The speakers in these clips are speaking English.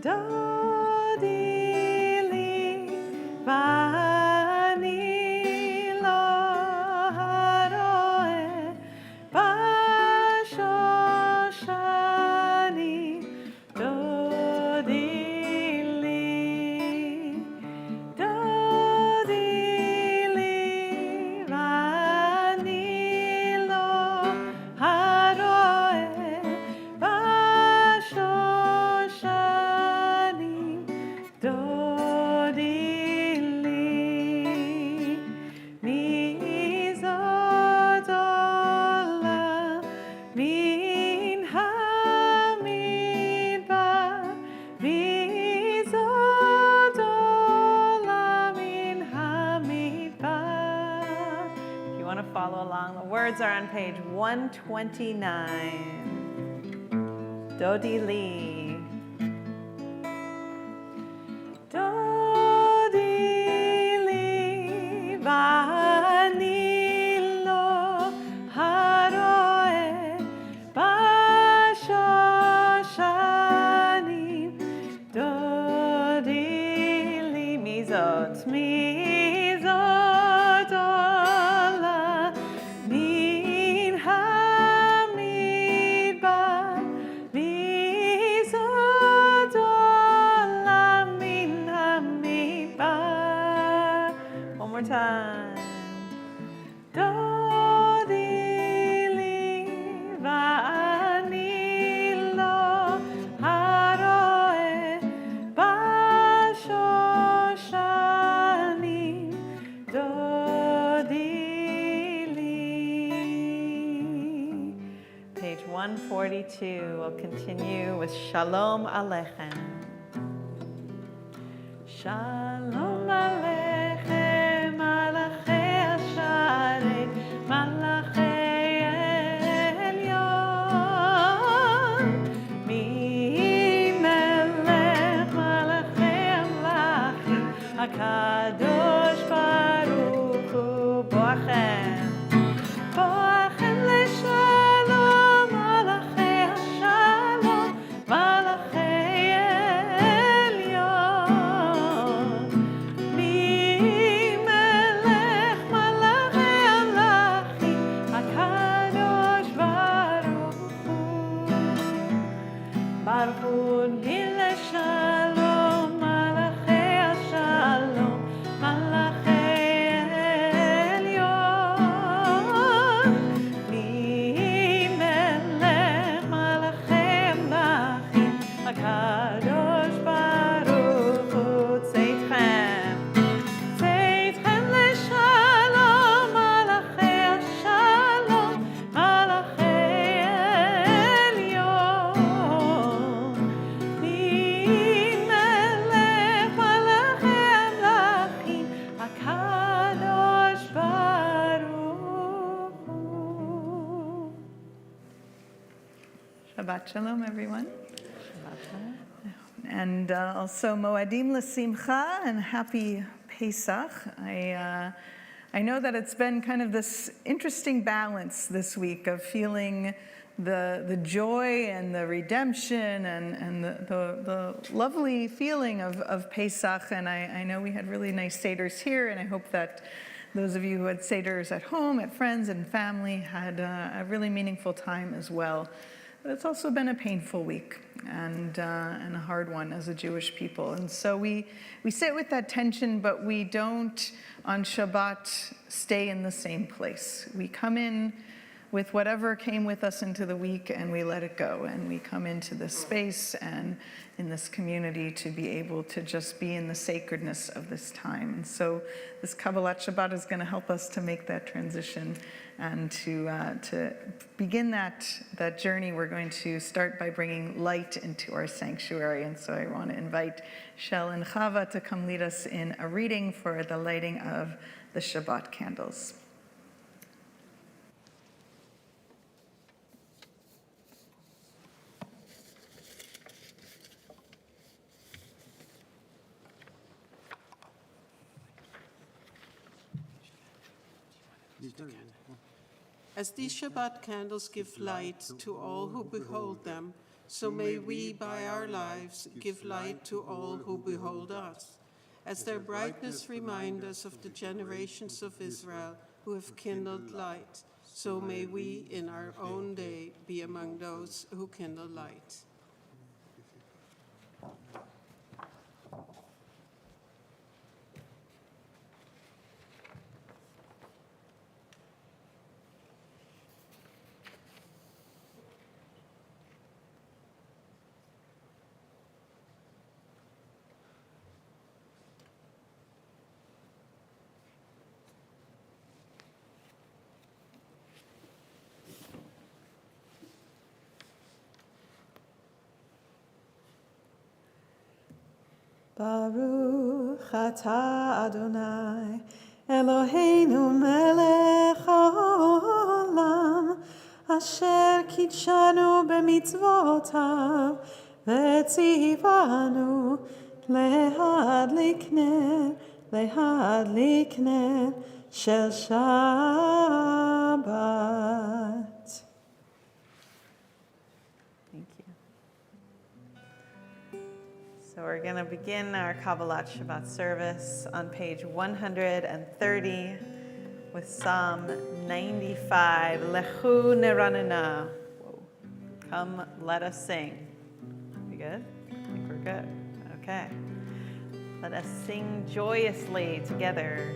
Dodi li vani lo haroe bashoshani. Dodi li vani lo haroe bashoshani. Dodi li mizodola min hamidba mizodola min hamidba. If you want to follow along, the words are on page 129. Dodi li. Dodi li vani lo haroe bashoshani. Dodi li mizot mizodola min hamidba mizodola min hamidba. One more time. Dodi li vani lo haroe bashoshani. Dodi li. Page 142. We'll continue with Shalom Aleichem. Shalom Aleichem, Malachei Hasharei, Malachei Elyon. Mi melech Malachei Amlachim, HaKadosh Baruch Hu Boachem. Boachem leShalom, Malachei Hashalom, Malachei Elyon. Mi melech Malachei Amlachim, HaKadosh Baruch Hu. Baruch Hu leShalom, Malachei Hashalom, Malachei Elyon. Mi melech Malachei Amlachim, HaKadosh Baruch Hu. Tzeitchem, Tzeitchem leShalom, Malachei Hashalom, Malachei Elyon. Mi melech Malachei Amlachim, HaKadosh Baruch Hu. Shabbat Shalom, everyone. And also Moadim L'Simcha and happy Pesach. I know that it's been kind of this interesting balance this week of feeling the joy and the redemption and the lovely feeling of Pesach. And I know we had really nice siddurs here, and I hope that those of you who had siddurs at home, at friends and family, had a really meaningful time as well. But it's also been a painful week and a hard one as a Jewish people. And so we sit with that tension, but we don't on Shabbat stay in the same place. We come in with whatever came with us into the week and we let it go. And we come into this space and in this community to be able to just be in the sacredness of this time. And so this Kabbalat Shabbat is going to help us to make that transition and to begin that journey. We're going to start by bringing light into our sanctuary. And so I want to invite Shel and Chava to come lead us in a reading for the lighting of the Shabbat candles. He's done it. As these Shabbat candles give light to all who behold them, so may we by our lives give light to all who behold us. As their brightness remind us of the generations of Israel who have kindled light, so may we in our own day be among those who kindle light. Baruch atah Adonai, Eloheinu melech haolam, asher kitshanu b'mitzvotav, v'tzivanu lehadlik ner shel Shabbat. Thank you. So we're going to begin our Kabbalat Shabbat service on page 130 with Psalm 95, Lechu Neranena. Come, let us sing. We good? I think we're good. Okay. Let us sing joyously together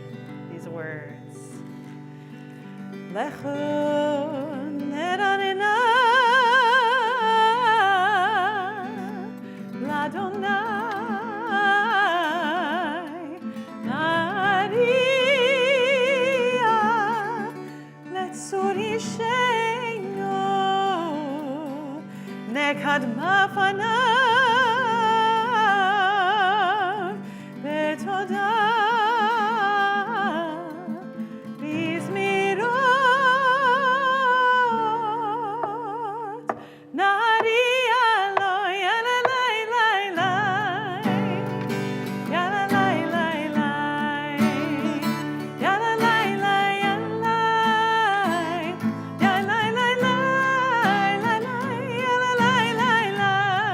these words. Lechu Neranena L'Adonai Nariah Letzurishenu Nekadma Fanav Betodah Bizmirot Nariah Lo Yalalai Lai Lai Yalalai Lai Lai Yalalai Lai Yalai Yalalai Lai Lai Lai Yalalai Lai Lai Yalalai Lai Lai Yalalai Lai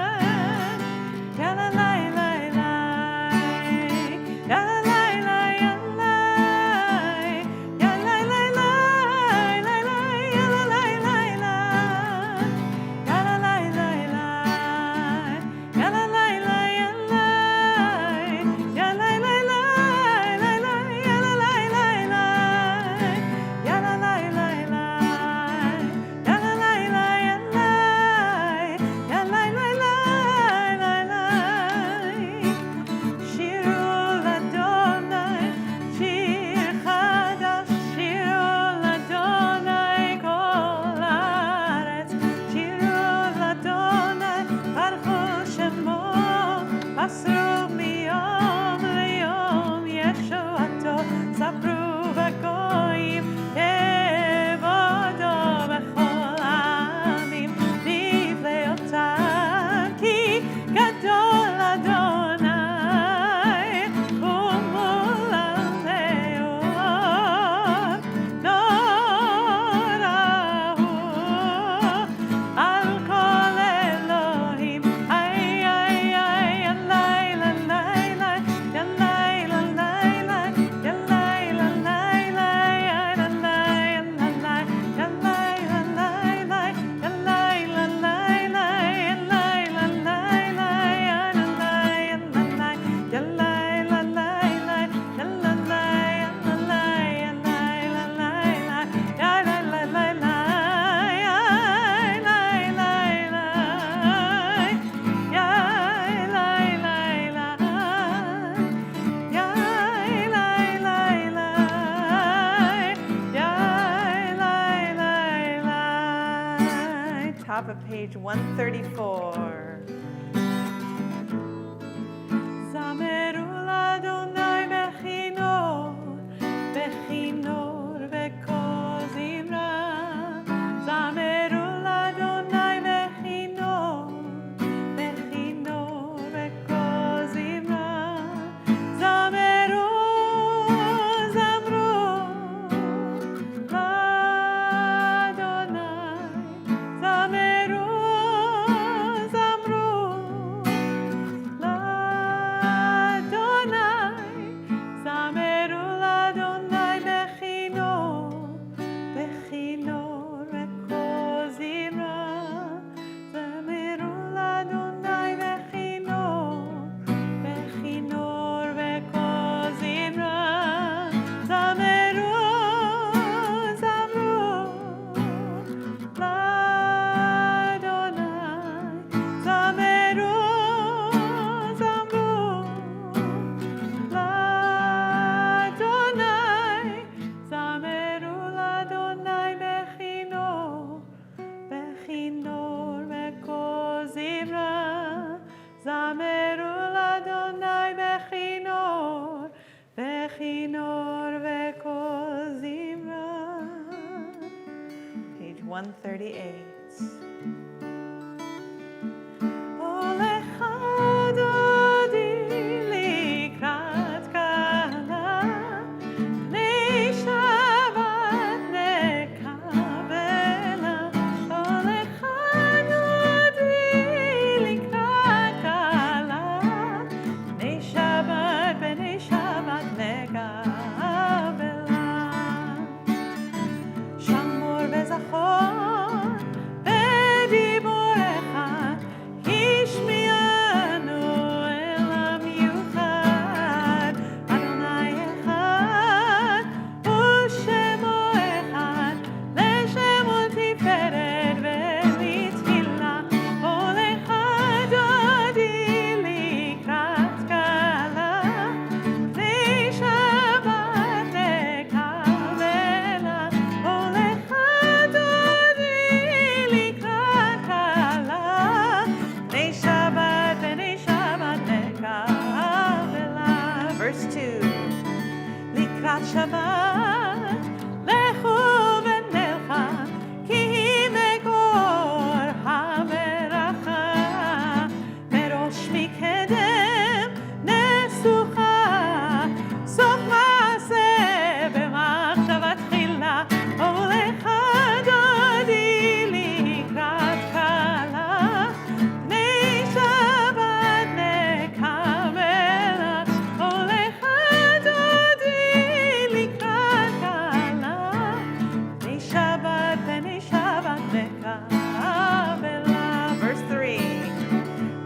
Yalai Yalalai Lai Lai Yalalai Lai Lai Yalalai Lai Lai Yalalai Lai Yalai Yalalai Lai Lai Yalalai Lai Lai Yalalai Lai Lai Yalalai Lai Yalai Yalalai Lai Lai Shiru l'Adonai shir chadash shiru l'Adonai kol haaretz shiru l'Adonai baruchu shemo asru miyom liyom yeshuato sapru v'goyim kevodo b'chol ha'amim nifleotav ki gadol Adonai u'mulam le'or norahu al kol Elohim ay ay ay yalai lalai lai yalai lalai lai yalai lalai lai yalai lalai yalai lalai lai yalai lalai lai yalai lalai lai yalai lalai yalai lalai lai yalai lalai yalai lalai lai yalai lalai lai yalai lalai lai yalai lalai lai. Top of page 134. Zameru l'Adonai bechinor, bechinor v'kol zimra. Zameru l'Adonai bechinor, bechinor v'kol zimra. Zameru, zamru, 138. Verse 2. Likrat Shabbat, lechu v'nelcha, ki mekor hameracha, merosh mikedem nesucha, sof maaseh b'machshavat tchila, olecha dodi likrat kala, bnei Shabbat nekavela, olecha dodi likrat kala, bnei Shabbat nekavela. Verse 3.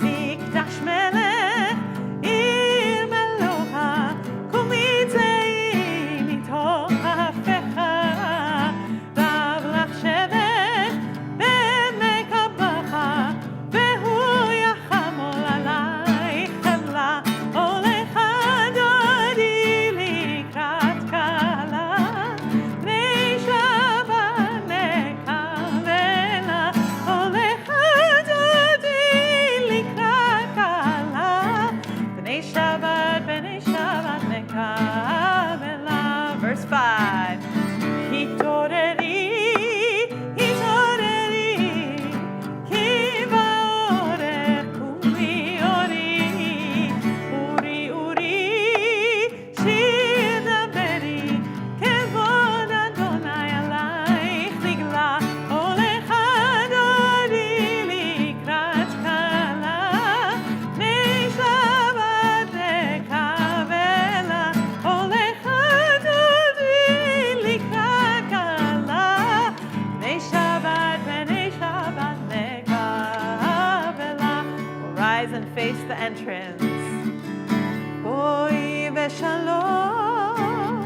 Mikdash melech ir melocha, kumitzei mitoch hafecha, rav lach shevet b'mekabacha, vehu yachamol alayich chemla, olecha dodi likrat kala, bnei Shabbat nekavela, olecha dodi likrat kala, bnei Shabbat nekavela. Verse 5. Hitoreri, hitoreri, ki ba'orech uri ori, uri uri, shir daberi, kevod Adonai alayich nigla, olecha dodi likrat kala, bnei Shabbat nekavela, olecha dodi likrat kala, bnei Shabbat nekavela. Rise and face the entrance. Boi v'shalom,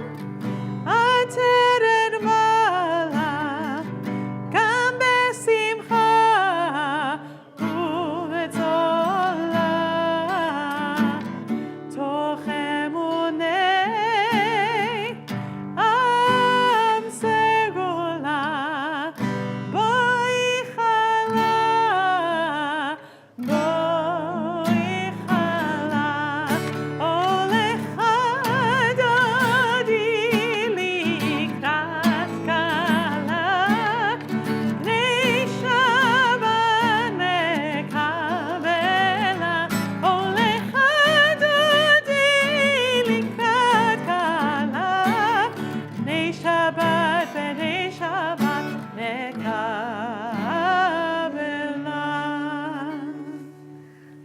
ateret mala, gam besimcha u'betzola, toch emunei am segula, boi chala, olecha dodi likrat kala, bnei Shabbat nekavela, olecha dodi likrat kala, bnei Shabbat nekavela.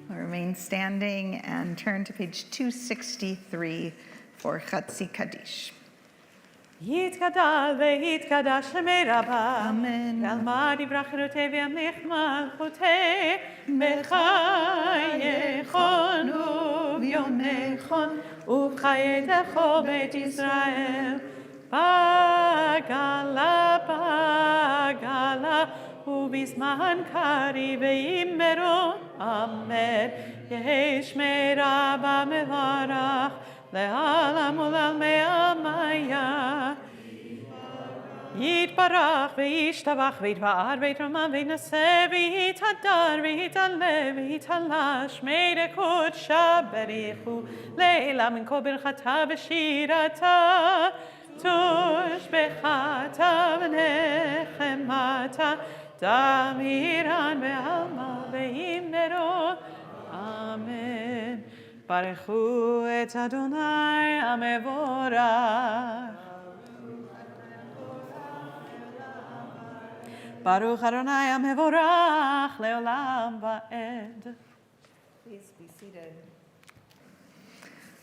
Remain standing and turn to page 263 for Chatzi Kaddish. יתגדל ויתקדש שמי רבה, אמן. ועלמד יברח אלותי וימליך מלכותי, בחייכון וביומכון, ובחיי כל בית ישראל, בגלה בגלה, ובזמן קריב וימרון, אמן. יהי שמי רבה מברך, לעולם ולעלמי עלמיה. יתברך וישתבח ויתפאר ויתרומם וינשא ויתהדר ויתעלה ויתעלה שמי קודשה בריחו לעילא מן כל ברכתה ושירתה תושבחת ונחמתה, תמירן בעלמא וימנרו. אמן. ברכו את אדוני המבורך. ברוך אדוני המבורך לעולם ועד. Please be seated.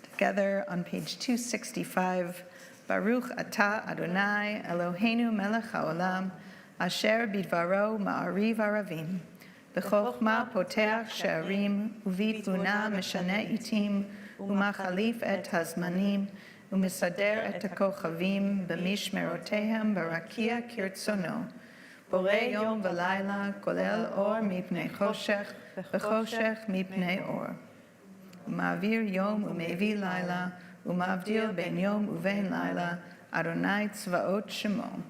Together on page 265, Baruch Atah Adonai Eloheinu melech haolam, asher bidvaro ma'ariv aravim, b'chokhmah poteach she'arim, u'bitbuna meshana itim, u'machalif et hazmanim, u'misader et hakochavim, b'mishmerotehem barakia kirtzono, borei yom v'layla, kolel or mipnei choshech, v'choshech mipnei or. Ma'avir yom u'mevi laila, u'mavdil ben yom u'vein laila, Adonai tzvaot shemo.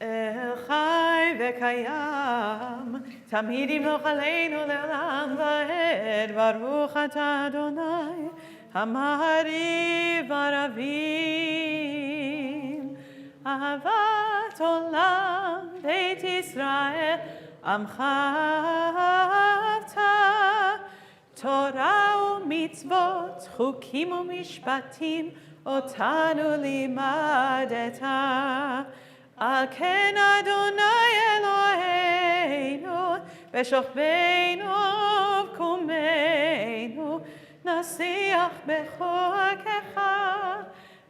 El chai v'kayam, tamid yimloch aleinu le'olam va'ed, baruch atah Adonai, hamariv aravim, ahavat olam, beit Yisrael, amcha avta, Torah u'mitzvot, chukim u'mishpatim, otanu limadeta. Al ken Adonai Eloheinu, b'shochbeinu v'kumeinu, nasiach b'chokecha,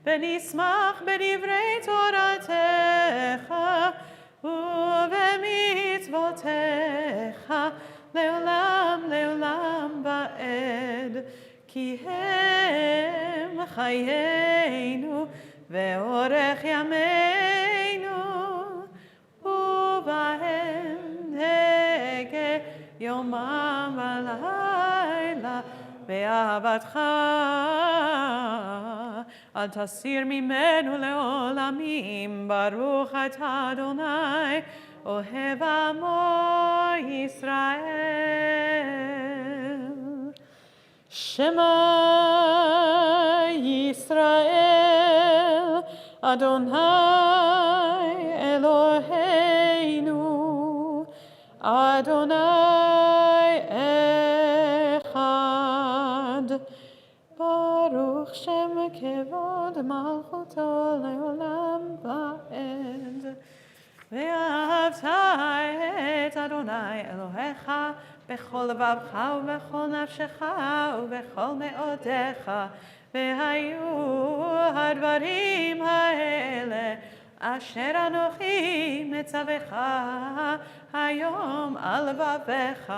v'nismach b'divrei Toratecha, u'b'mitzvotecha, לעולם, לעולם ועד, כי הם חיינו ואורך ימינו, ובהם נגה יומם ולילה, באהבתך אל תסיר ממנו לעולמים, ברוך אתה אדוני, אוהב עמו ישראל. שמע ישראל, אדוני אלוהינו, אדוני אחד. ברוך שם כבוד מלכותו לעולם ועד. ואהבת את אדוני אלוהיך בכל לבבך ובכל נפשך ובכל מאודיך, והיו הדברים האלה אשר אנוכי מצווך היום על לבביך,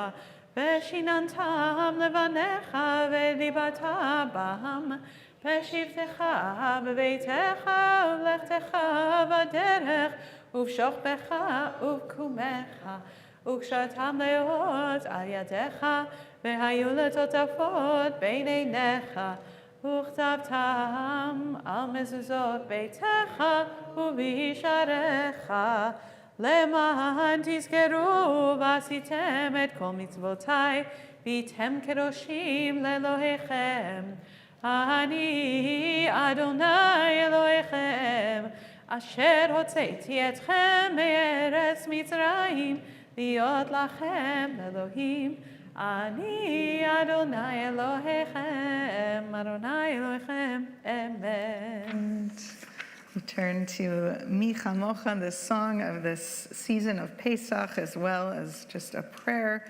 ושיננתם לבניך ודיברת בם, בשבתך בביתך ובלכתך בדרך, ובשוכבך ובקומך, וקשרתם לאות על ידיך, והיו לטוטפות בין עיניך, וכתבתם על מזוזות ביתך ובשעריך, למען תזכרו ועשיתם את כל מצוותיי, והייתם קדושים לאלוהיכם. אני אדוני אלוהיכם, אשר הוצאתי אתכם מארץ מצרים, להיות לכם אלוהים. אני אדוני אלוהיכם, אדוני אלוהיכם, amen. We turn to Mi Chamocha, the song of this season of Pesach, as well as just a prayer,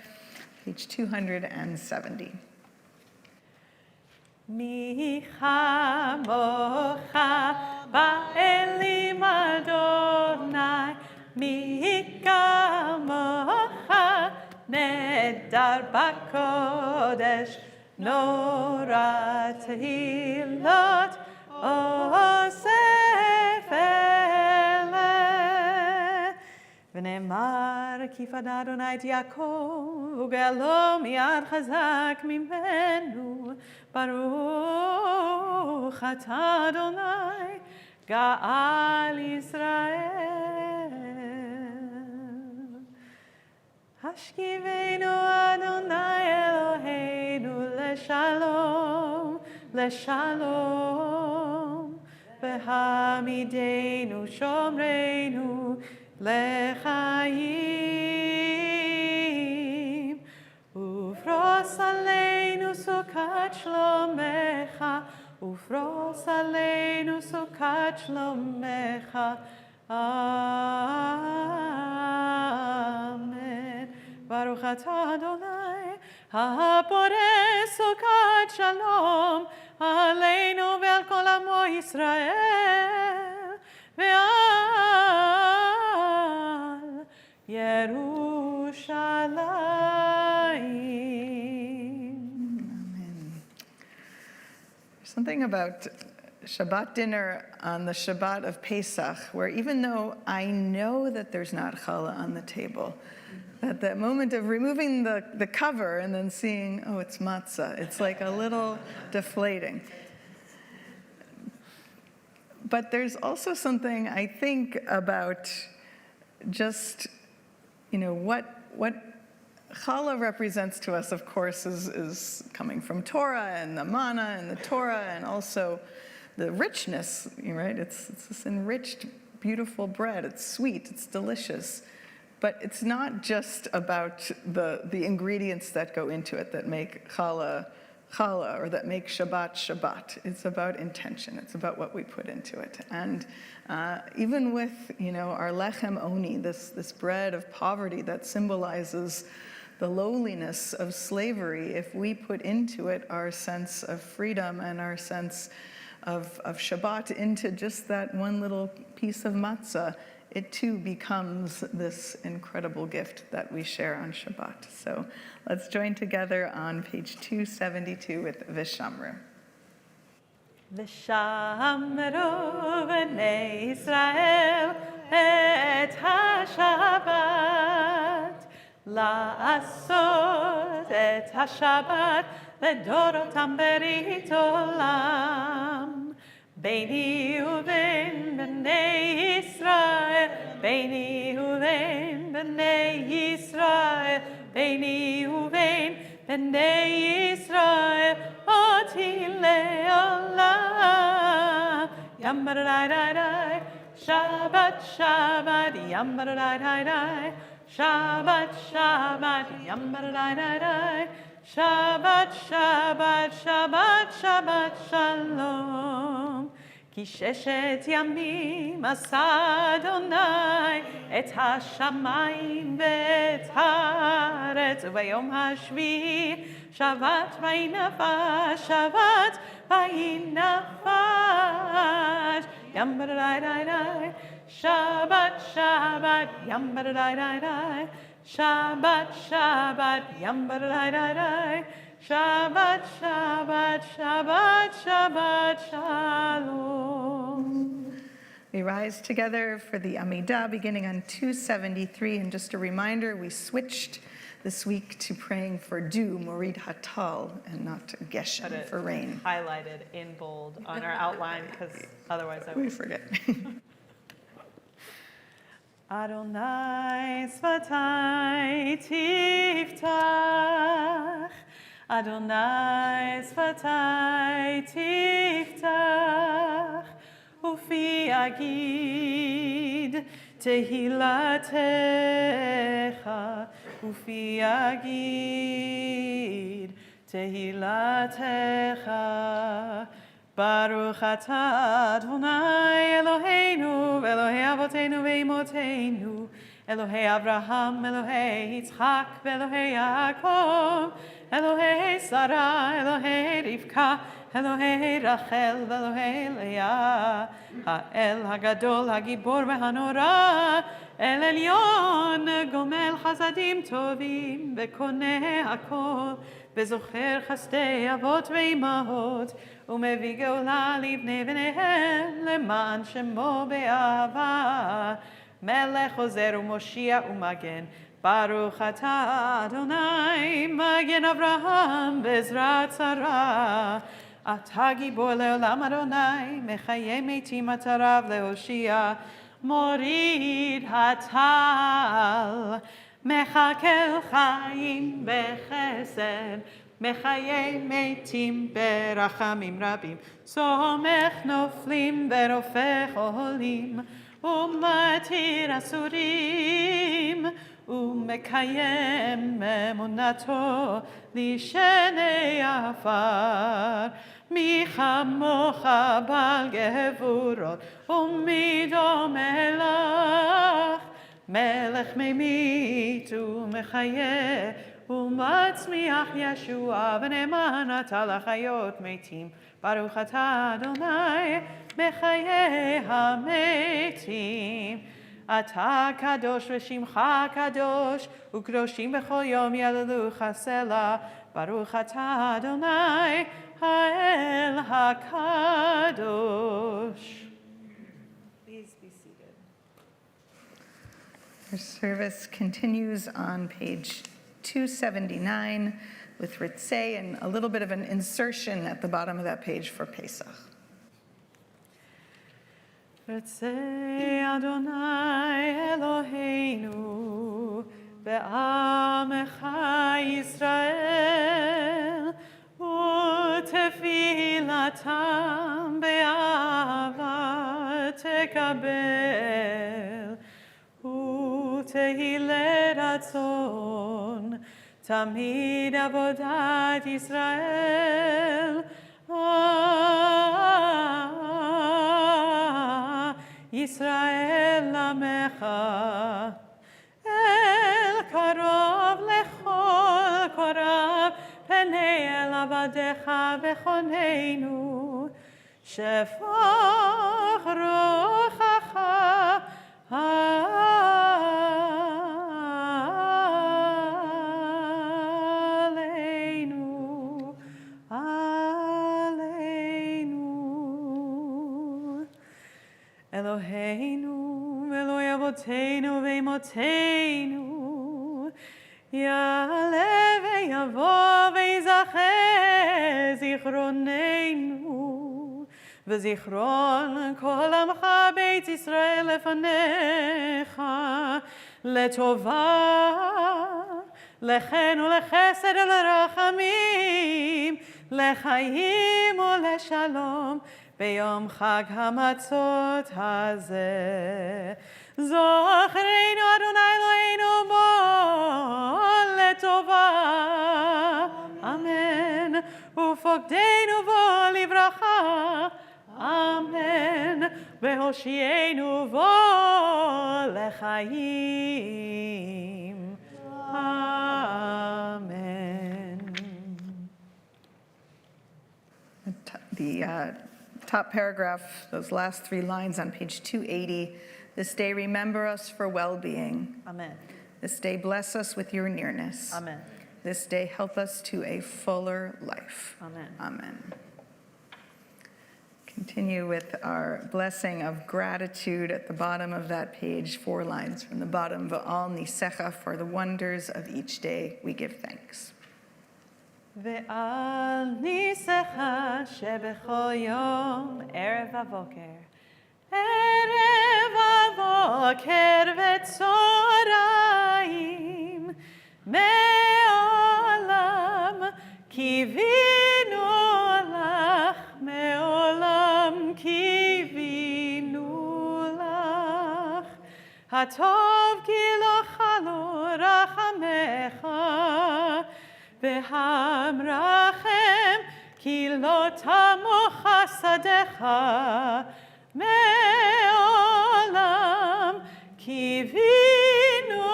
page 270. Mi chamocha ba'elim Adonai, mi kamocha nedar b'kodesh, nora tehilot osef eleh. ונאמר כי פדה אדוני את יעקב וגאלו מיד חזק ממנו, ברוך אתה אדוני גאל ישראל. השכיבנו אדוני אלוהינו לשלום, לשלום, העמידנו שומרנו לחיים, ופרוס עלינו סוכת שלומך, ופרוס עלינו סוכת שלומך. אמן. ברוך אתה אדוני, הבורא סוכת שלום, עלינו ועל כל עמו ישראל, ועל ירושלים. Something about Shabbat dinner on the Shabbat of Pesach, where even though I know that there's not challah on the table, at that moment of removing the cover and then seeing, oh, it's matzah, it's like a little deflating. But there's also something I think about just, what challah represents to us, of course, is coming from Torah and the manna and the Torah, and also the richness, right? It's this enriched, beautiful bread. It's sweet, it's delicious. But it's not just about the ingredients that go into it that make challah challah, or that make Shabbat Shabbat. It's about intention. It's about what we put into it. And even with, our lechem oni, this bread of poverty that symbolizes the lowliness of slavery, if we put into it our sense of freedom and our sense of Shabbat into just that one little piece of matzah, it too becomes this incredible gift that we share on Shabbat. So let's join together on page 272 with Vishamru. Vishamru b'nei Yisrael et ha-Shabbat, la'asot et ha-Shabbat לדורותם ברית עולם. ביני ובין בני ישראל, ביני ובין בני ישראל, ביני ובין בני ישראל, אותי לעולם. Yam b'dai dai dai, Shabbat Shabbat, Yam b'dai dai dai, Shabbat Shabbat, Yam b'dai dai dai. Shabbat, Shabbat, Shabbat, Shabbat, Shalom. כי ששת ימים עשה אדוני את השמיים ואת הארץ, וביום השביעי שבת וינפש, שבת וינפש. ים בדאי דאי דאי, שבת, שבת, ים בדאי דאי דאי. Shabbat, Shabbat, Yam b'dai dai dai. Shabbat, Shabbat, Shabbat, Shabbat, Shalom. We rise together for the Amidah beginning on 273. And just a reminder, we switched this week to praying for dew, Morid Hatal, and not Geshem for rain. Highlighted in bold on our outline, because otherwise we forget. Adonai Sfatai Tiftach, Adonai Sfatai Tiftach, Ufi Agid Tehilatecha, Ufi Agid Tehilatecha. Baruch atah Adonai Eloheinu, Elohei Avotenu ve'imotenu, Elohei Avraham, Elohei Yitzchak, Elohei Yaakov, Elohei Sarah, Elohei Rivka, Elohei Rachel, Elohei Leah, Ha'el Hagadol, Hagibor ve'hanora, El Elyon, Gomel Chasadim Tovim, Ve'koneh Hakol, וזוכר חסדי אבות ואימהות, ומביא גאולה לבני בניהם, למען שמו באהבה. מלך עוזר ומושיע ומגן, ברוך אתה אדוני, מגן אברהם בעזרת שרה. אתה גיבור לעולם אדוני, מחיי מתים אתה רב להושיע, מוריד הטל. מחכה חיים בחסד, מחיי מתים ברחמים רבים, סומך נופלים ורופא חולים, ומתיר אסורים, ומקיים אמונתו לשני עפר. מי כמוך בעל גבורות, ומי דומה לך, מלך ממית ומחיה, ומצמיח ישועה, ונאמן אתה לחיות מתים. ברוך אתה אדוני מחיי המתים. אתה קדוש ושמך קדוש, וקדושים בכל יום יללוך סלה. ברוך אתה אדוני האל הקדוש. Please be seated. Our service continues on page 279 with Ritzei and a little bit of an insertion at the bottom of that page for Pesach. Ritzei Adonai Eloheinu be'amecha Yisrael u'tefilatam be'ava tekabel u'tehilei ratzon tamid avodat Yisrael Yisrael Lamecha El Karov Lechol Korav Penei El Avadecha Bechoneinu Shefach Rochacha Aleinu Aleinu Eloheinu, Eloi Avotenu ve'imotenu, Ya'ale ve'yavo ve'yizachem zichronenu, ve'zichron kol amcha beit Yisrael lefanecha, letova, lechen u'lechesed u'lerachamim, lechayim u'leshalom, ביום חג המצות הזה. זוכרנו אדוני אלוהינו בו לטובה. אמן. ופוקדנו בו לברכה. אמן. והושיענו בו לחיים. אמן. The top paragraph, those last 3 lines on page 280, this day remember us for well-being. Amen. This day bless us with your nearness. Amen. This day help us to a fuller life. Amen. Amen. Continue with our blessing of gratitude at the bottom of that page, 4 lines from the bottom. V'al nisecha, for the wonders of each day we give thanks. ועל ניסך שבכל יום ערב הבוקר, ערב הבוקר וצהריים, מעולם קיווינו לך, מעולם קיווינו לך, הטוב כי לא חלו רחמך, והמרחם כי לא תמו חסדיך, מעולם קיווינו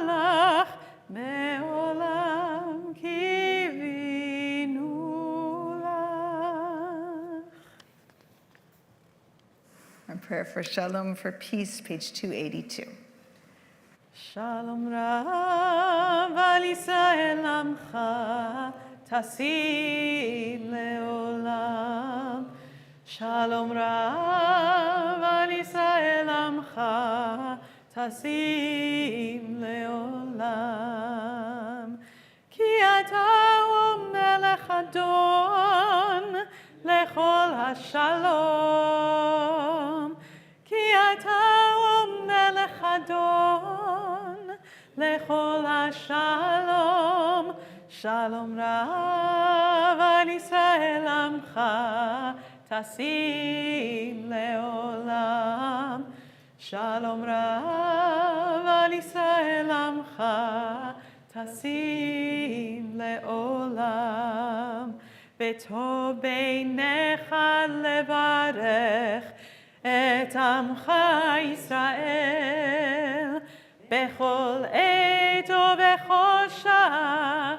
לך, מעולם קיווינו לך. Our prayer for Shalom, for peace, page 282. שלום רב על ישראל עמך, תשים לעולם. שלום רב על ישראל עמך, תשים לעולם. כי אתה הוא מלך אדון לכל השלום. כי אתה הוא מלך אדון לכל השלום, Shalom Rav al Yisrael Amcha Tasim Leolam. Shalom Rav al Yisrael Amcha Tasim Leolam. V'tov beinecha levarech et Amcha Yisrael bechol עת ובכל שעה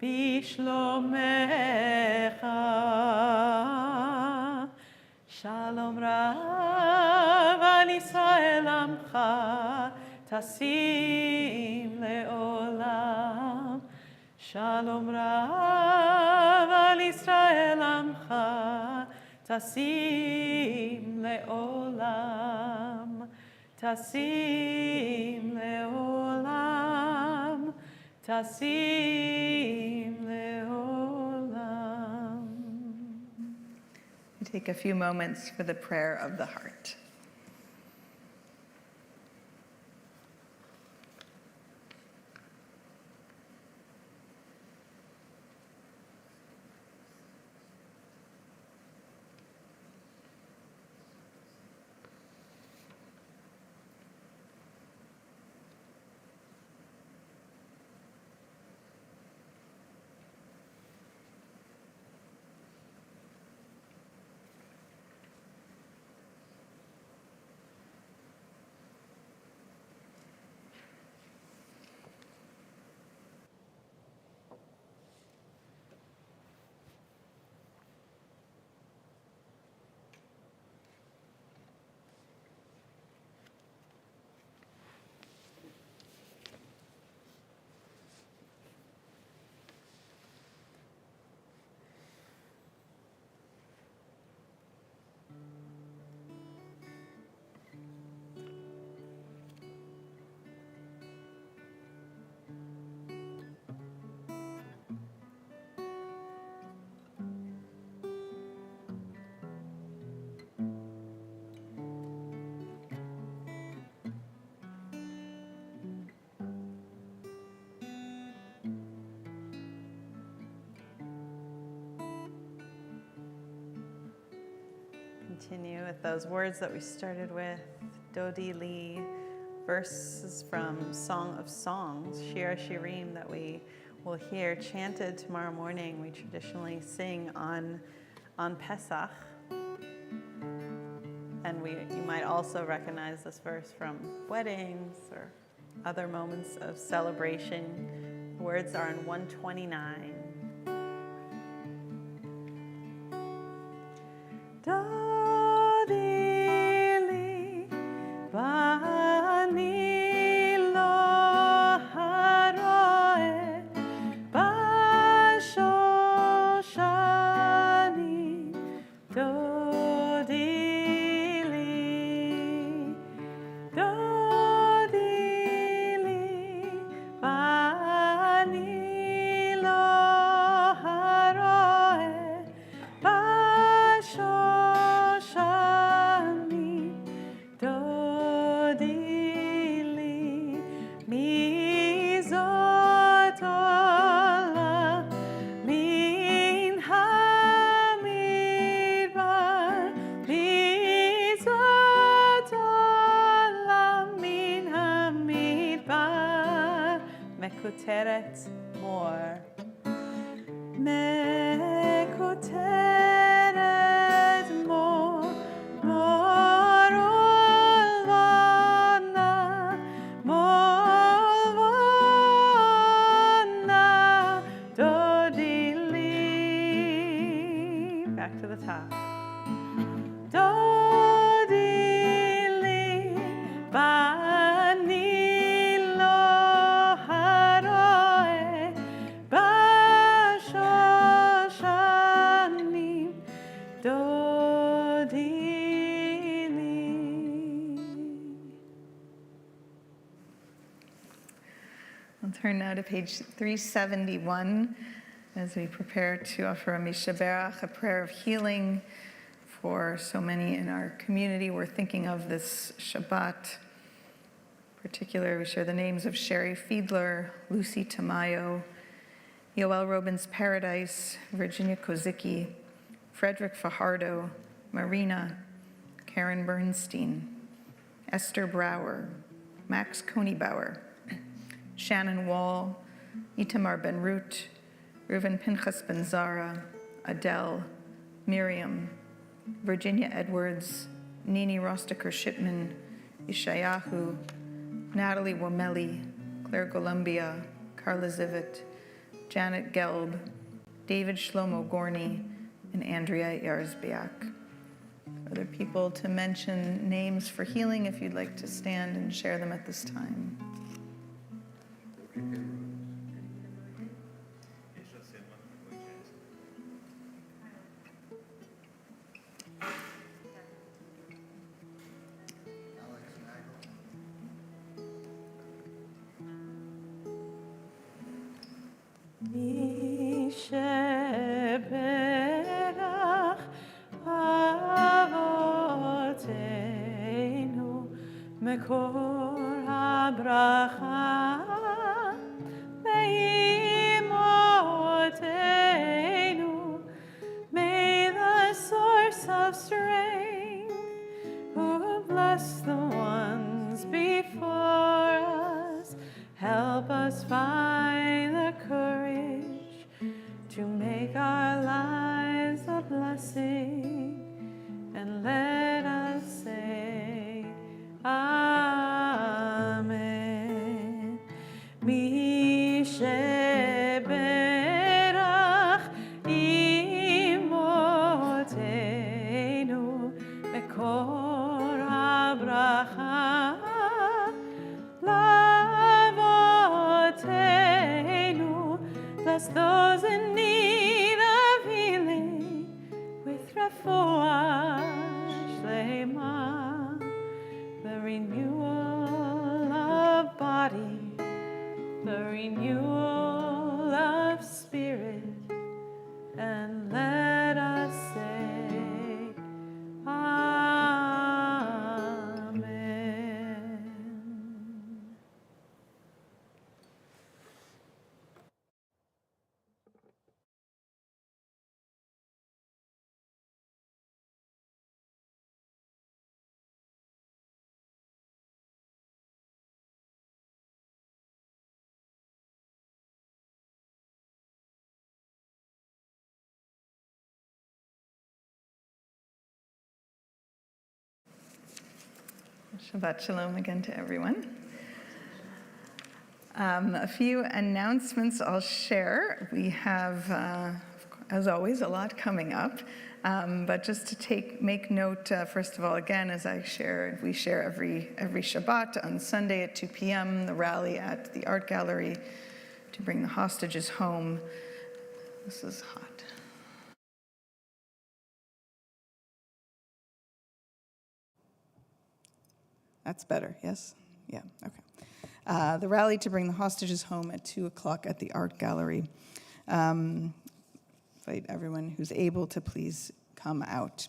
בשלומך. שלום רב על ישראל עמך תשים לעולם. שלום רב על ישראל עמך תשים לעולם. תשים לעולם, תשים לעולם. We take a few moments for the prayer of the heart. Continue with those words that we started with, Dodi Li, verses from Song of Songs, Shir Shirim, that we will hear chanted tomorrow morning. We traditionally sing on Pesach. And you might also recognize this verse from weddings or other moments of celebration. The words are in 129. Mekuteret more. Mekuteret more. Morolvana. Morolvana. Dodili. Back to the top. Dodili. We'll turn now to page 371 as we prepare to offer a Mishaberach, a prayer of healing for so many in our community. We're thinking of this Shabbat. In particular, we share the names of Sherry Fiedler, Lucy Tamayo, Yoel Robin's Paradise, Virginia Kozicki, Frederick Fajardo, Marina, Karen Bernstein, Esther Brower, Max Konibauer, Shannon Wall, Itamar Ben-Root, Reuven Pinchas Ben-Zara, Adele, Miriam, Virginia Edwards, Nini Rostaker-Shipman, Ishayahu, Natalie Womeli, Claire Columbia, Carla Zivit, Janet Gelb, David Shlomo Gorney, and Andrea Yarzbiak. Other people to mention names for healing if you'd like to stand and share them at this time. Sheberach Avotenu Mekor HaBracha Ve'imotenu. May the source of strength, who bless the ones before us, help us find the courage to make our lives a blessing, and let us say Amen. Mi sheberach imotenu mekor habracha lavotenu. Bless those in need of healing with refuah shlema, the renewal of body, the renewal of spirit, and let us say Amen. Shabbat Shalom again to everyone. A few announcements I'll share. We have, as always, a lot coming up. But just to make note, first of all, again, as we share every Shabbat on Sunday at 2 p.m., the rally at the Art Gallery to bring the hostages home. This is hot. That's better, yes? Yeah, okay. The rally to bring the hostages home at 2 o'clock at the Art Gallery. Invite everyone who's able to please come out.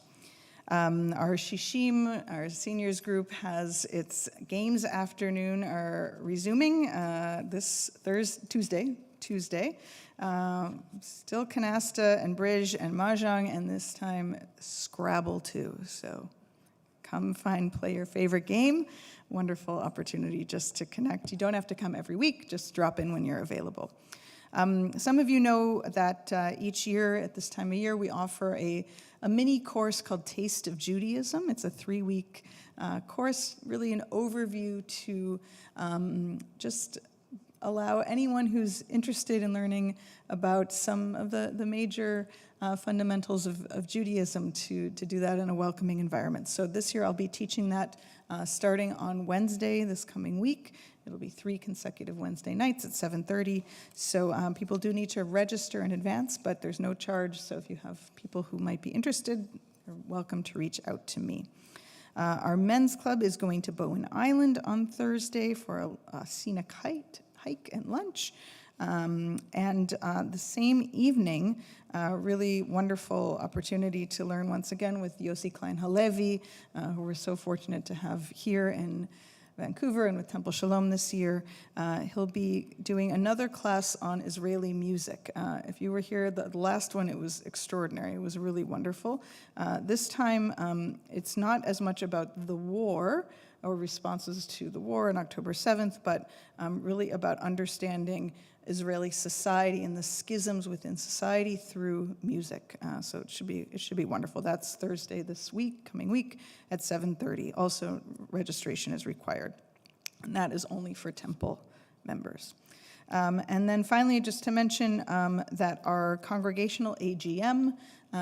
Our Shishim, our seniors group, has its games afternoon are resuming this Tuesday. Still canasta and bridge and mahjong, and this time Scrabble too. So come play your favorite game. Wonderful opportunity just to connect. You don't have to come every week, just drop in when you're available. Some of you know that each year at this time of year, we offer a mini course called Taste of Judaism. It's a 3-week course, really an overview to just allow anyone who's interested in learning about some of the major fundamentals of Judaism to do that in a welcoming environment. So this year I'll be teaching that starting on Wednesday this coming week. It'll be 3 consecutive Wednesday nights at 7:30. So people do need to register in advance, but there's no charge. So if you have people who might be interested, you're welcome to reach out to me. Our men's club is going to Bowen Island on Thursday for a scenic hike and lunch. And the same evening, really wonderful opportunity to learn once again with Yossi Klein Halevi, who we're so fortunate to have here in Vancouver and with Temple Sholom this year. He'll be doing another class on Israeli music. If you were here, the last one, it was extraordinary. It was really wonderful. This time, it's not as much about the war or responses to the war on October 7th, but really about understanding Israeli society and the schisms within society through music. So it should be wonderful. That's Thursday coming week at 7:30. Also, registration is required. And that is only for temple members. And then finally, just to mention that our congregational AGM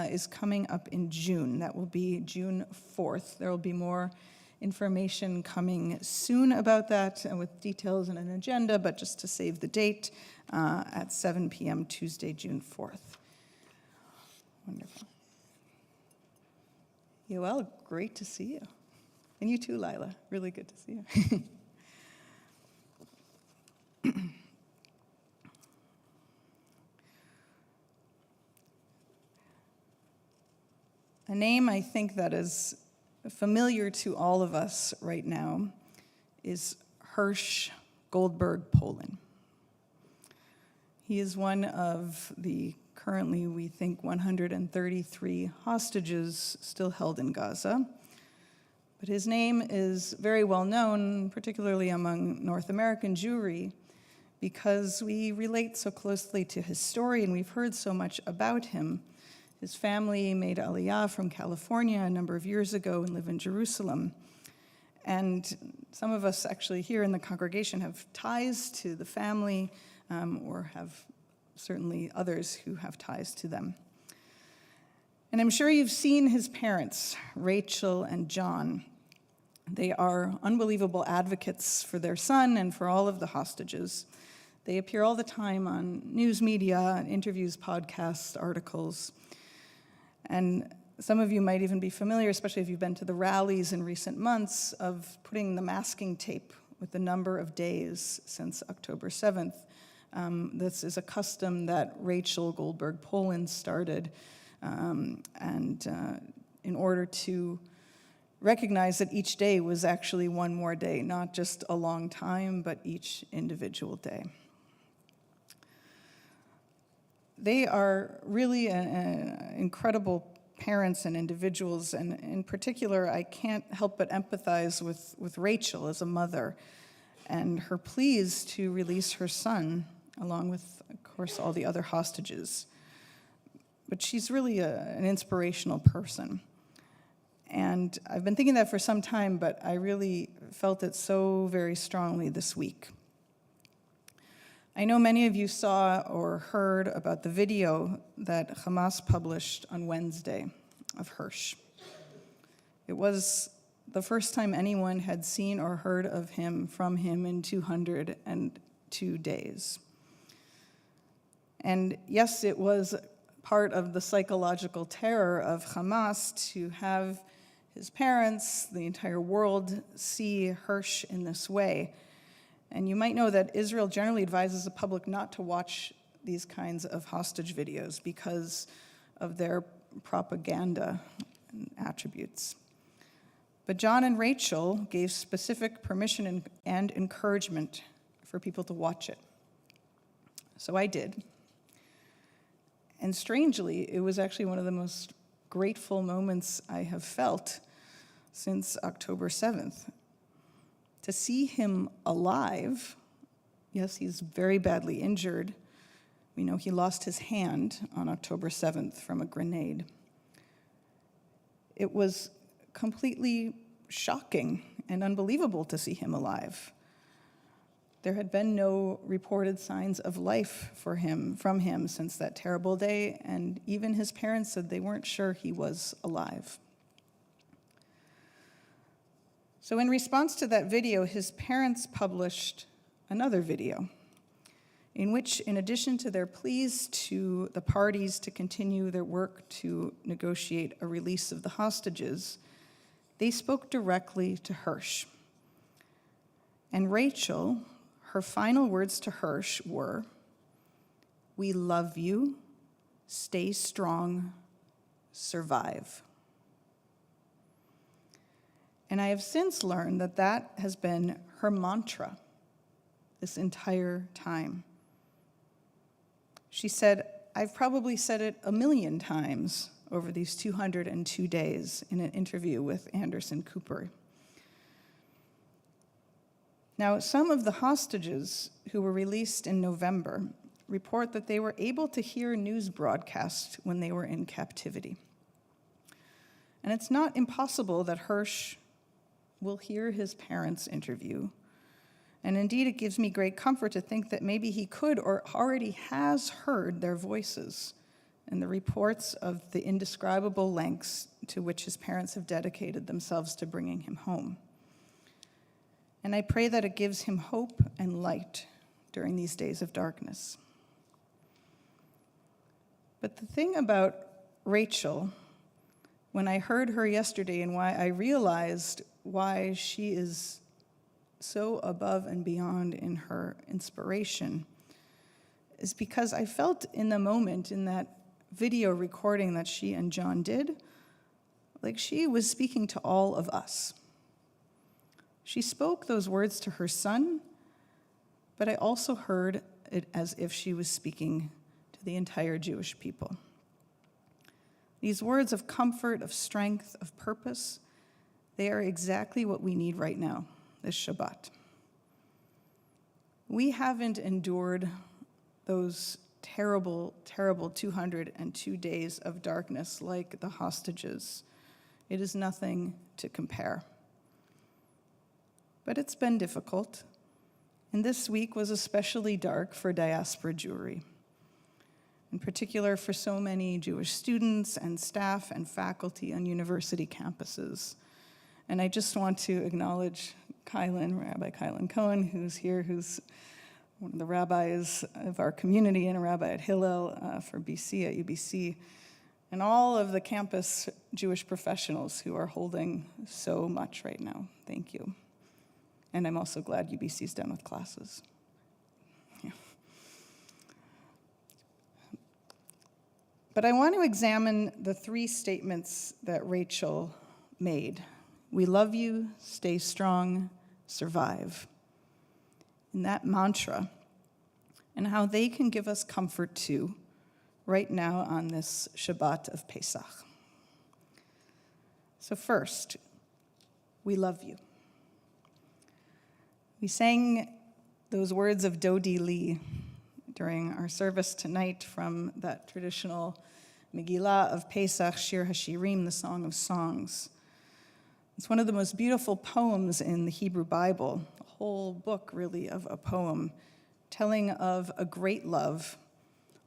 is coming up in June. That will be June 4th. There will be more information coming soon about that with details and an agenda, but just to save the date, at 7 p.m. Tuesday, June 4th. Wonderful. Yoel, great to see you. And you too, Lila. Really good to see you. A name I think that is familiar to all of us right now is Hirsch Goldberg Polin. He is one of the currently, we think, 133 hostages still held in Gaza. But his name is very well known, particularly among North American Jewry, because we relate so closely to his story and we've heard so much about him. His family made Aliyah from California a number of years ago and live in Jerusalem. And some of us actually here in the congregation have ties to the family, or have certainly others who have ties to them. And I'm sure you've seen his parents, Rachel and John. They are unbelievable advocates for their son and for all of the hostages. They appear all the time on news media, interviews, podcasts, articles. And some of you might even be familiar, especially if you've been to the rallies in recent months, of putting the masking tape with the number of days since October 7th. This is a custom that Rachel Goldberg Polin started, in order to recognize that each day was actually one more day, not just a long time, but each individual day. They are really incredible parents and individuals, and in particular, I can't help but empathize with Rachel as a mother and her pleas to release her son, along with, of course, all the other hostages. But she's really an inspirational person. And I've been thinking that for some time, but I really felt it so very strongly this week. I know many of you saw or heard about the video that Hamas published on Wednesday of Hirsch. It was the first time anyone had seen or heard of him from him in 202 days. And yes, it was part of the psychological terror of Hamas to have his parents, the entire world, see Hirsch in this way. And you might know that Israel generally advises the public not to watch these kinds of hostage videos because of their propaganda attributes. But John and Rachel gave specific permission and encouragement for people to watch it. So I did. And strangely, it was actually one of the most grateful moments I have felt since October 7th. To see him alive, yes, he's very badly injured. We know he lost his hand on October 7th from a grenade. It was completely shocking and unbelievable to see him alive. There had been no reported signs of life from him since that terrible day, and even his parents said they weren't sure he was alive. So in response to that video, his parents published another video in which, in addition to their pleas to the parties to continue their work to negotiate a release of the hostages, they spoke directly to Hirsch. And Rachel, her final words to Hirsch were, "We love you, stay strong, survive." And I have since learned that that has been her mantra this entire time. She said, I've probably said it 1,000,000 times over these 202 days in an interview with Anderson Cooper. Now, some of the hostages who were released in November report that they were able to hear news broadcasts when they were in captivity. And it's not impossible that Hirsch will hear his parents' interview. And indeed, it gives me great comfort to think that maybe he could or already has heard their voices and the reports of the indescribable lengths to which his parents have dedicated themselves to bringing him home. And I pray that it gives him hope and light during these days of darkness. But the thing about Rachel, when I heard her yesterday and why I realized why she is so above and beyond in her inspiration, is because I felt in the moment, in that video recording that she and John did, like she was speaking to all of us. She spoke those words to her son, but I also heard it as if she was speaking to the entire Jewish people. These words of comfort, of strength, of purpose, they are exactly what we need right now, this Shabbat. We haven't endured those terrible, terrible 202 days of darkness like the hostages. It is nothing to compare. But it's been difficult, and this week was especially dark for diaspora Jewry, in particular for so many Jewish students and staff and faculty on university campuses. And I just want to acknowledge Rabbi Kylan Cohen, who's here, who's one of the rabbis of our community and a rabbi at Hillel for BC at UBC, and all of the campus Jewish professionals who are holding so much right now. Thank you. And I'm also glad UBC's done with classes. Yeah. But I want to examine the 3 statements that Rachel made. We love you, stay strong, survive. In that mantra, and how they can give us comfort too, right now on this Shabbat of Pesach. So first, we love you. We sang those words of Dodi Lee during our service tonight from that traditional Megillah of Pesach, Shir HaShirim, the Song of Songs. It's one of the most beautiful poems in the Hebrew Bible, a whole book really of a poem telling of a great love,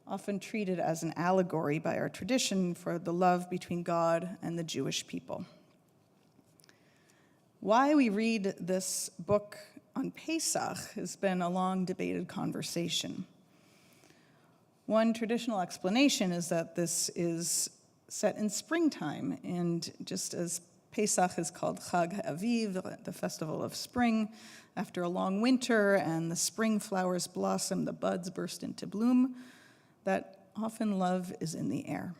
often treated as an allegory by our tradition for the love between God and the Jewish people. Why we read this book on Pesach has been a long debated conversation. One traditional explanation is that this is set in springtime, and just as Pesach is called Chag HaAviv, the festival of spring, after a long winter and the spring flowers blossom, the buds burst into bloom, that often love is in the air.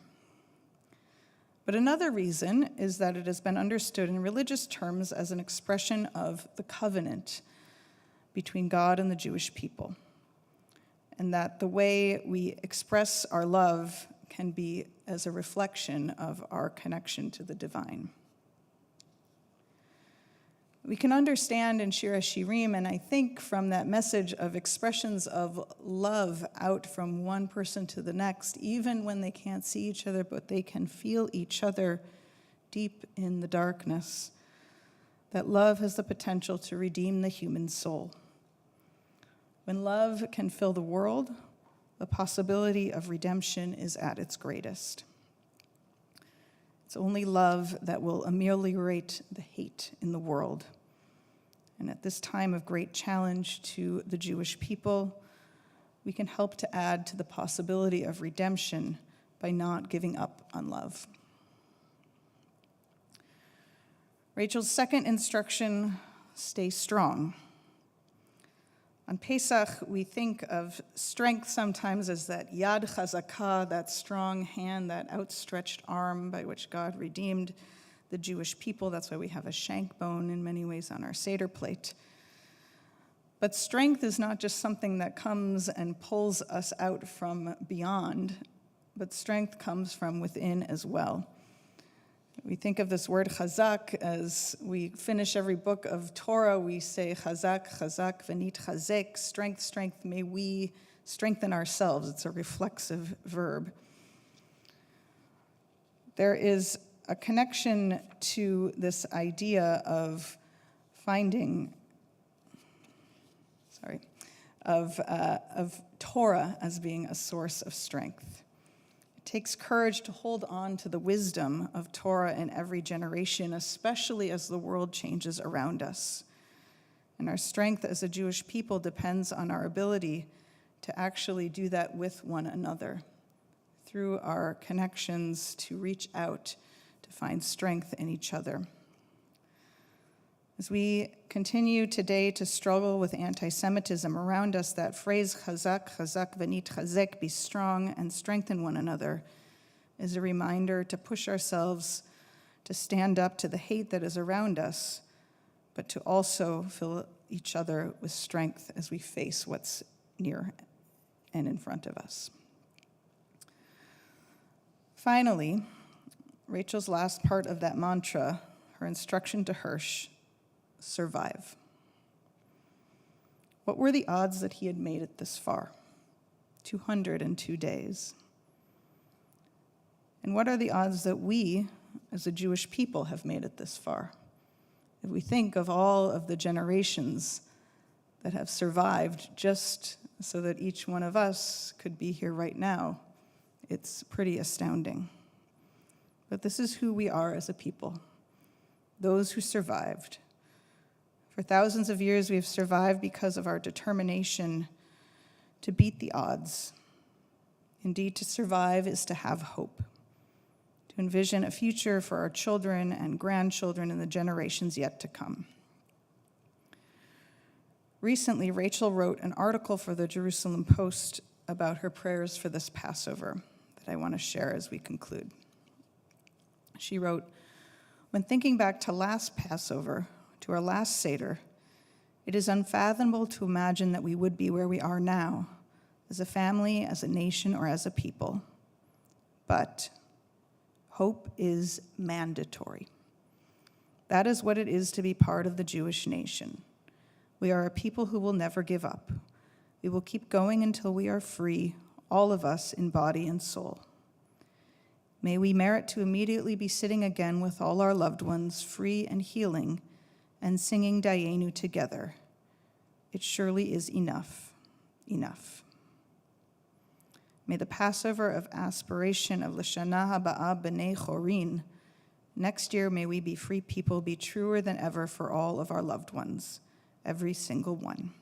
But another reason is that it has been understood in religious terms as an expression of the covenant between God and the Jewish people, and that the way we express our love can be as a reflection of our connection to the divine. We can understand in Shir HaShirim, and I think from that message of expressions of love out from one person to the next, even when they can't see each other, but they can feel each other deep in the darkness, that love has the potential to redeem the human soul. When love can fill the world, the possibility of redemption is at its greatest. It's only love that will ameliorate the hate in the world. And at this time of great challenge to the Jewish people, we can help to add to the possibility of redemption by not giving up on love. Rachel's second instruction, stay strong. On Pesach, we think of strength sometimes as that yad chazakah, that strong hand, that outstretched arm by which God redeemed the Jewish people. That's why we have a shank bone in many ways on our Seder plate. But strength is not just something that comes and pulls us out from beyond, but strength comes from within as well. We think of this word chazak as we finish every book of Torah, we say chazak, chazak, v'nit chazek, strength, strength, may we strengthen ourselves. It's a reflexive verb. There is a connection to this idea of finding, of Torah as being a source of strength. It takes courage to hold on to the wisdom of Torah in every generation, especially as the world changes around us. And our strength as a Jewish people depends on our ability to actually do that with one another, through our connections to reach out, to find strength in each other. As we continue today to struggle with anti-Semitism around us, that phrase, chazak, chazak, v'nit chazek, be strong and strengthen one another, is a reminder to push ourselves to stand up to the hate that is around us, but to also fill each other with strength as we face what's near and in front of us. Finally, Rachel's last part of that mantra, her instruction to Hirsch, survive. What were the odds that he had made it this far? 202 days. And what are the odds that we, as a Jewish people, have made it this far? If we think of all of the generations that have survived just so that each one of us could be here right now, it's pretty astounding. But this is who we are as a people, those who survived. For thousands of years, we have survived because of our determination to beat the odds. Indeed, to survive is to have hope, to envision a future for our children and grandchildren and the generations yet to come. Recently, Rachel wrote an article for the Jerusalem Post about her prayers for this Passover that I want to share as we conclude. She wrote, "When thinking back to last Passover, to our last Seder, it is unfathomable to imagine that we would be where we are now, as a family, as a nation, or as a people. But hope is mandatory. That is what it is to be part of the Jewish nation. We are a people who will never give up. We will keep going until we are free, all of us in body and soul. May we merit to immediately be sitting again with all our loved ones, free and healing, and singing Dayenu together. It surely is enough, enough. May the Passover of aspiration of L'Shana Haba'ah B'nei Chorin, next year may we be free people, be truer than ever for all of our loved ones, every single one."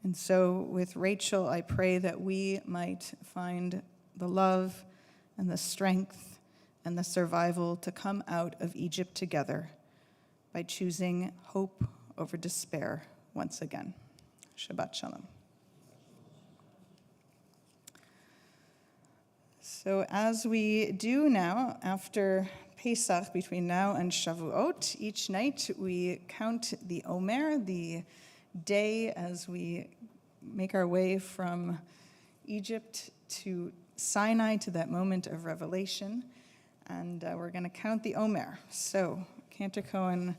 And so with Rachel, I pray that we might find the love and the strength and the survival to come out of Egypt together by choosing hope over despair once again. Shabbat Shalom. So as we do now, after Pesach, between now and Shavuot, each night we count the Omer, the day as we make our way from Egypt to Sinai, to that moment of revelation. And we're going to count the Omer. So Cantor Cohen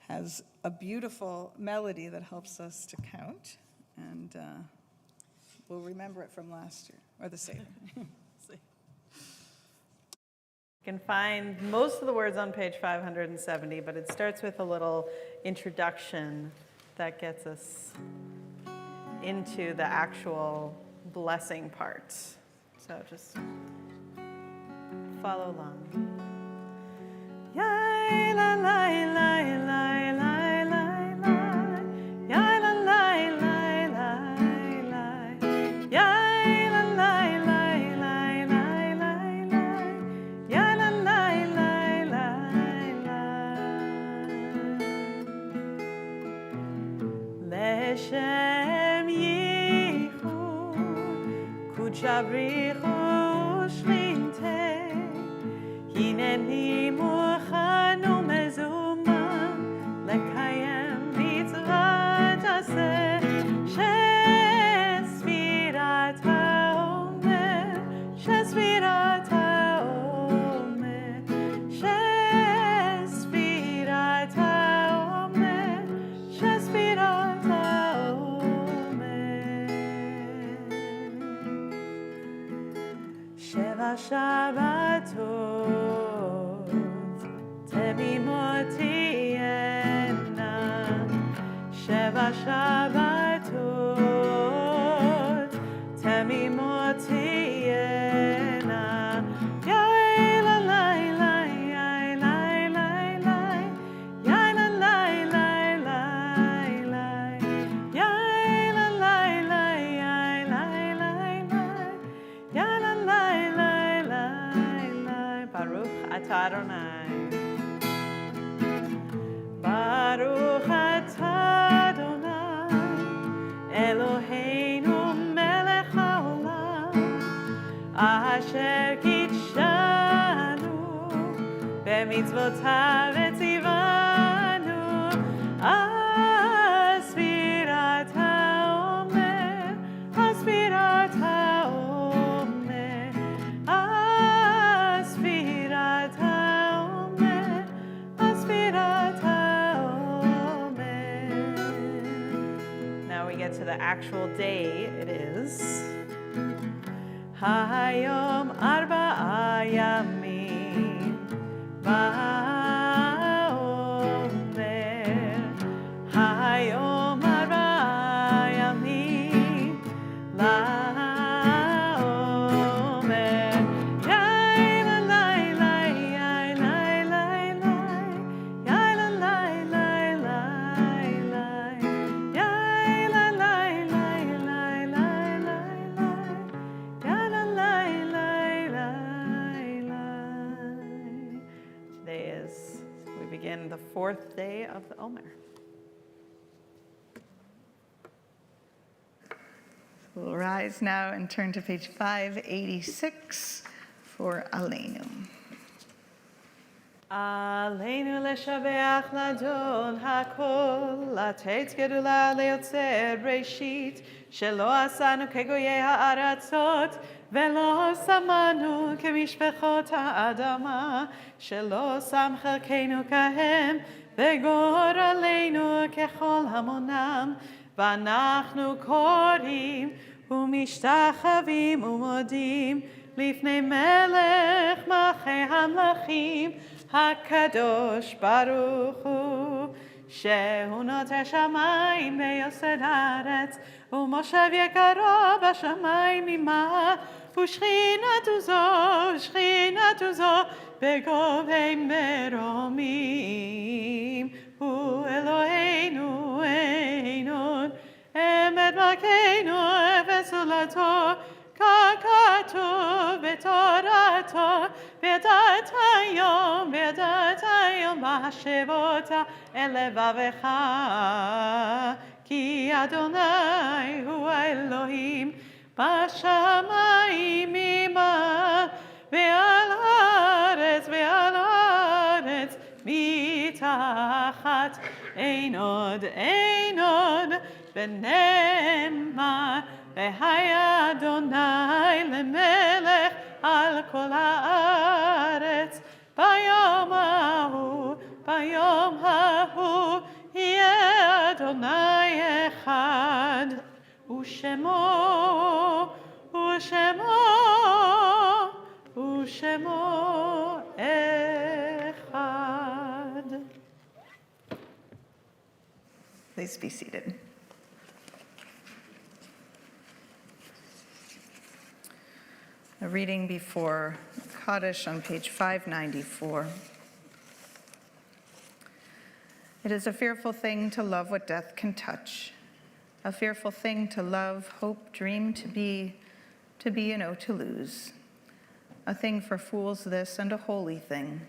has a beautiful melody that helps us to count, and we'll remember it from last year, or the Seder. You can find most of the words on page 570, but it starts with a little introduction that gets us into the actual blessing part. So just follow along. Yai la la la la la la la. Yai la la la la la. Yai la la la la la la. Yai la la la la la. Leshem yichu kuchabrichu shlinte. הנני מוכן ומזומן לקיים מצוות עשה שספירת העומר, שספירת העומר, שספירת העומר, שספירת העומר. 7 שבתות תמימות תהיינה, 7 שבתות תמימות תהיינה. יאללה לילה, יאללה לילה, יאללה לילה, יאללה לילה, יאללה לילה, יאללה לילה. Baruch atah Adonai. Baruch atah Adonai, Eloheinu melech haolam, asher kitshanu b'mitzvotav v'tzivanu. Aspirat haomer, aspirat haomer, aspirat haomer, aspirat haomer. Now we get to the actual day. It is Hayom arba'a yamim va'omer. Hayom arba'a yamim la'omer. Yayla layla, yayla layla, yayla layla, yayla layla, yayla layla. Today is, we begin the 4th day of the Omer. We'll rise now and turn to page 586 for Aleinu. עלינו לשבח לאדון הכל, לתת גדולה ליוצר ראשית, שלא עשנו כגויי הארצות, ולא שמנו כמשפחות האדמה, שלא שם חלקנו כהם, וגורלנו ככל המונם, ואנחנו קוראים ומשתחווים ומודים לפני מלך מלכי המלכים, הקדוש ברוך הוא, שהוא נוטה שמיים ויוסד הארץ, ומושב יקרו בשמיים ממעל, ושכינתו זו בגובי מרומים. הוא אלוהינו עינון, אמת מלכנו וסולתו, ככתוב בתורתו, וידעת היום מחשבותה אל לבבך, כי אדוני הוא האלוהים בשמיים ממעל, ועל הארץ מתחת. אין עוד ונאמר, והיה אדוני למלך על כל הארץ. ביום ההוא יהיה אדוני אחד, ושמו אחד. Please be seated. A reading before Kaddish on page 594. It is a fearful thing to love what death can touch, a fearful thing to love, hope, dream, to be, to lose. A thing for fools this, and a holy thing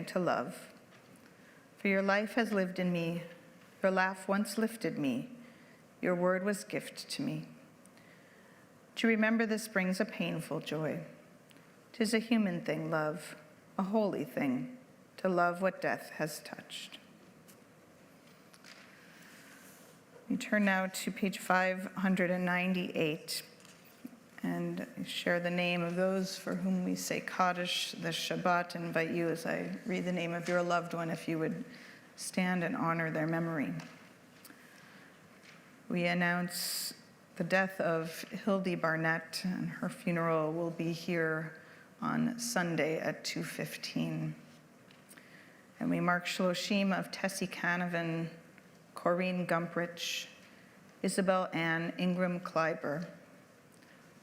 to love. For your life has lived in me, your laugh once lifted me, your word was gift to me. To remember this brings a painful joy. 'Tis a human thing, love, a holy thing to love what death has touched. We turn now to page 598 and share the name of those for whom we say Kaddish this Shabbat. And invite you, as I read the name of your loved one, if you would stand and honor their memory. We announce the death of Hildy Barnett, and her funeral will be here on Sunday at 2:15. And we mark Shloshim of Tessie Canavan, Corrine Gumprich, Isabel Ann Ingram Kleiber,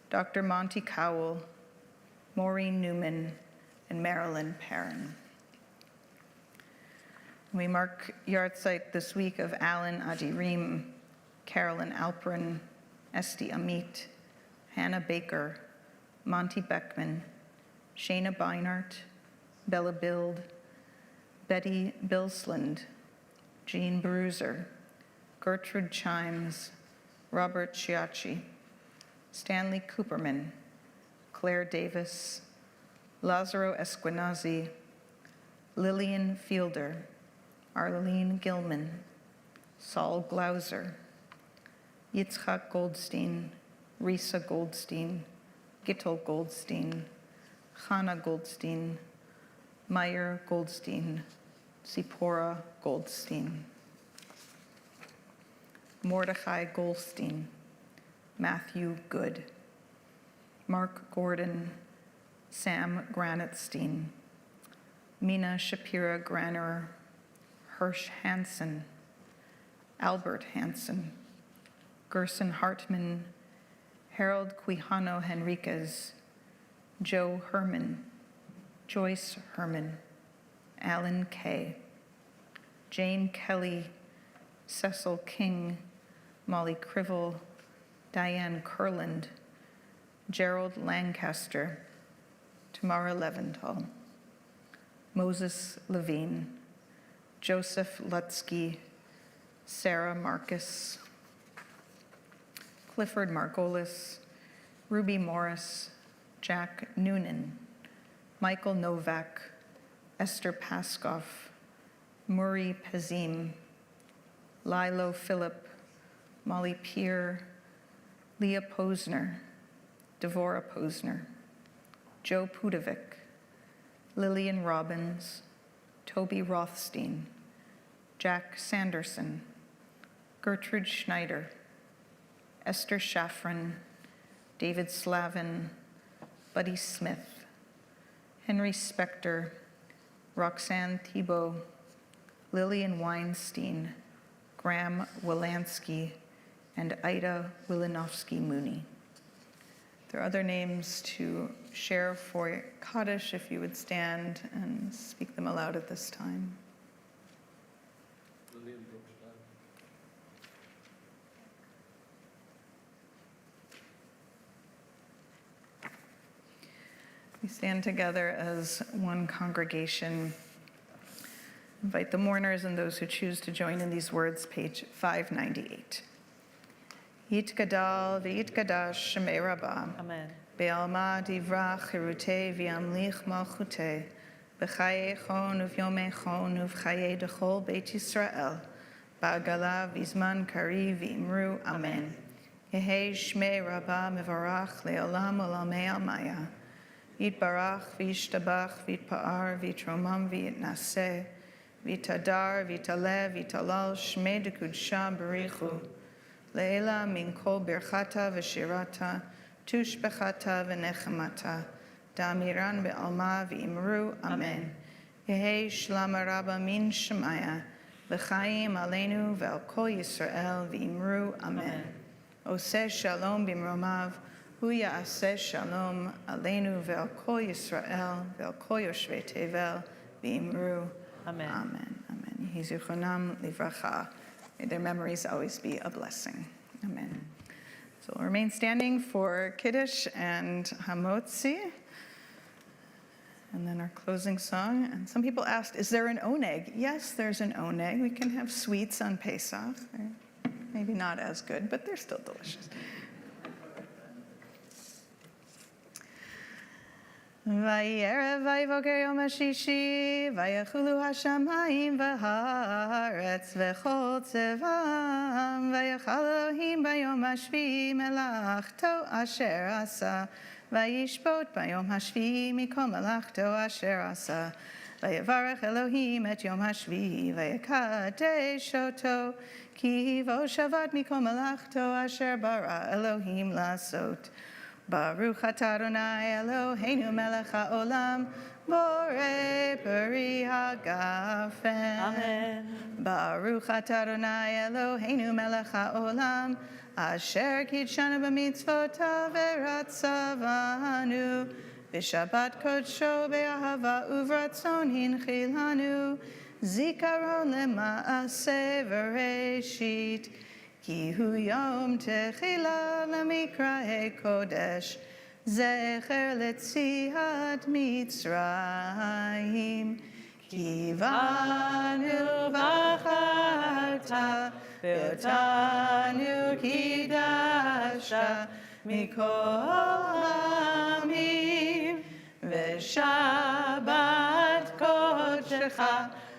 Dr. Monty Cowell, Maureen Newman, and Marilyn Perrin. We mark yahrzeit this week of Alan Adirim, Carolyn Alperin, Esty Amit, Hannah Baker, Monty Beckman, Shayna Beinart, Bella Bild, Betty Bilsland, Jean Bruiser, Gertrude Chimes, Robert Chiacci, Stanley Cooperman, Claire Davis, Lazaro Esquenazi, Lillian Fielder, Arlene Gilman, Saul Glauser, Yitzchak Goldstein, Risa Goldstein, Gittel Goldstein, Chana Goldstein, Meyer Goldstein, Zipporah Goldstein, Mordechai Goldstein, Matthew Good, Mark Gordon, Sam Granitstein, Mina Shapira Graner, Hirsch Hansen, Albert Hansen, Gerson Hartman, Harold Quijano Henriquez, Joe Herman, Joyce Herman, Alan Kay, Jane Kelly, Cecil King, Molly Crivel, Diane Kurland, Gerald Lancaster, Tamara Leventhal, Moses Levine, Joseph Lutsky, Sarah Marcus, Clifford Margolis, Ruby Morris, Jack Noonan, Michael Novak, Esther Paskoff, Murray Pazim, Lilo Phillip, Molly Peer, Leah Posner, Devora Posner, Joe Pudovic, Lillian Robbins, Toby Rothstein, Jack Sanderson, Gertrude Schneider, Esther Shaffron, David Slavin, Buddy Smith, Henry Spector, Roxanne Thibault, Lillian Weinstein, Graham Wilansky, and Ida Wilanowski-Mooney. There are other names to share for Kaddish, if you would stand and speak them aloud at this time. We stand together as one congregation. Invite the mourners and those who choose to join in these words, page 598. Yitgadal v'yitgadash shemei Rabbah. Amen. Be'alma divrach chirutei v'yamlich malchutei. B'chayei chon uvyomei chon uv'chayei dechol Beit Yisrael. Ba'agala v'zman kari v'imru. Amen. Yehei shmei Rabbah mevarach le'olam olamei almaya. Yitbarach v'yishtabach v'yitpa'ar v'yitromam v'yitnaseh. V'yitadar v'yitaleh v'yitalal shmei dekudsha b'richu. Leila min kol birchata v'shirata, tushbechata v'nechemata, damiran be'alma v'imru. Amen. Yehei shlama rabba min shemaya, l'chaim aleinu ve'al kol Yisrael v'imru. Amen. Oseh shalom b'mromav, hu ya'aseh shalom aleinu ve'al kol Yisrael ve'al kol yoshvei tevel v'imru. Amen. Amen. Amen. Yehi zichronam livracha. May their memories always be a blessing. Amen. So we'll remain standing for Kiddush and Hamotzi. And then our closing song. And some people asked, is there an oneg? Yes, there's an oneg. We can have sweets on Pesach. They're maybe not as good, but they're still delicious. Vayera vayvoker yom hashishi, vayachulu hashamayim v'haaretz v'chol tzevam, vayachal Elohim bayom hashvi melachto asher asa, vayishbot bayom hashvi mikol melachto asher asa, vayavarech Elohim et yom hashvi, vayakadesh oto, ki vo shavat mikol melachto asher bara Elohim lasot. Baruch atah Adonai Eloheinu melech haolam, borei peri hagafen. Amen. Baruch atah Adonai Eloheinu melech haolam, asher kitshanu b'mitzvotav v'ratzavanu, b'shabbat kodsho be'ahava uvratzon hinchilanu, zikaron lema'aseh v'reshit, Ki hu yom techila lemikrae kodesh, zecher letziat Mitzrayim. Ki vanu v'acharta, ve'otanu kidasha, mikol hamim, ve'shabbat kodshecha,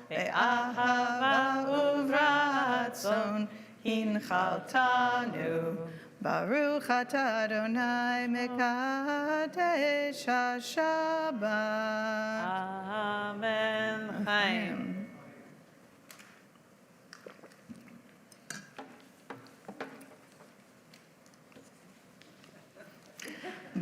ve'ahava uvratzon, Hinchaltanu, Baruch atah Adonai mekadesh haShabbat. Amen. Chaim.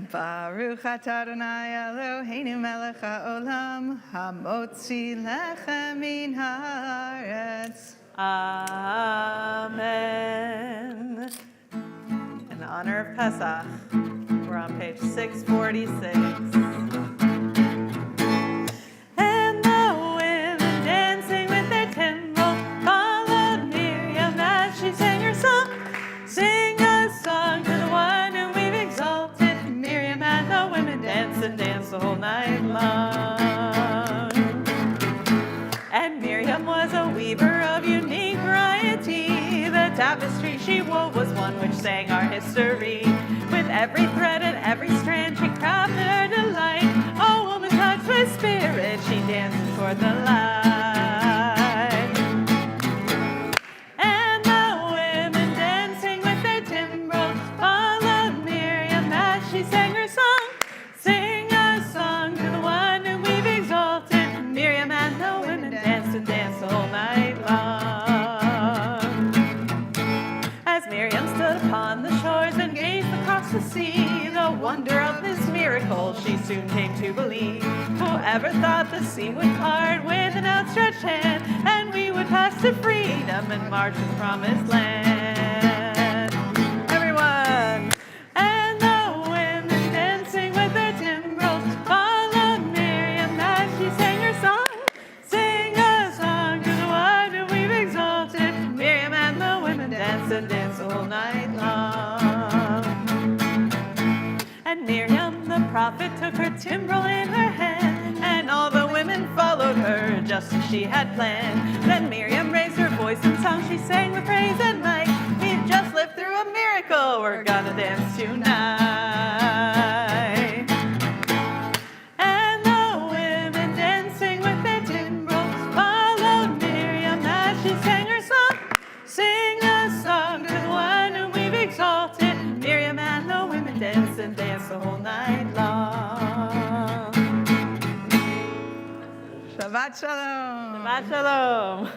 Baruch atah Adonai Eloheinu melech haolam, hamotzi lechem min haaretz. Amen. In honor of Pesach, we're on page 646. And the women dancing with their timbrels followed Miriam as she sang her song. Sing a song to the one whom we've exalted. Miriam and the women danced and danced the whole night long. And Miriam was a weaver of unique variety. The tapestry she wove was one which sang our history. With every thread and every strand she crafted her delight. A woman touched with spirit, she danced toward the light. And the women dancing with their timbrels followed Miriam as she sang her song. Sing a song to the one whom we've exalted. Miriam and the women danced and danced all night long. As Miriam stood upon the shores and gazed across the sea, the wonder of this miracle she soon came to believe. Whoever thought the sea would part with an outstretched hand, and we would pass to freedom and march to the promised land. Everyone! And the women dancing with their timbrels followed Miriam as she sang her song. Sing a song to the one whom we've exalted. Miriam and the women danced and danced all night long. And Miriam the prophet took her timbrel in her hand, and all the women followed her just as she had planned. Then Miriam raised her voice in song, she sang with praise and might. We've just lived through a miracle, we're gonna dance tonight. And the women dancing with their timbrels followed Miriam as she sang her song. Sing a song to the one whom we've exalted. Miriam and the women danced and danced the whole night long. Shabbat Shalom. Shabbat Shalom.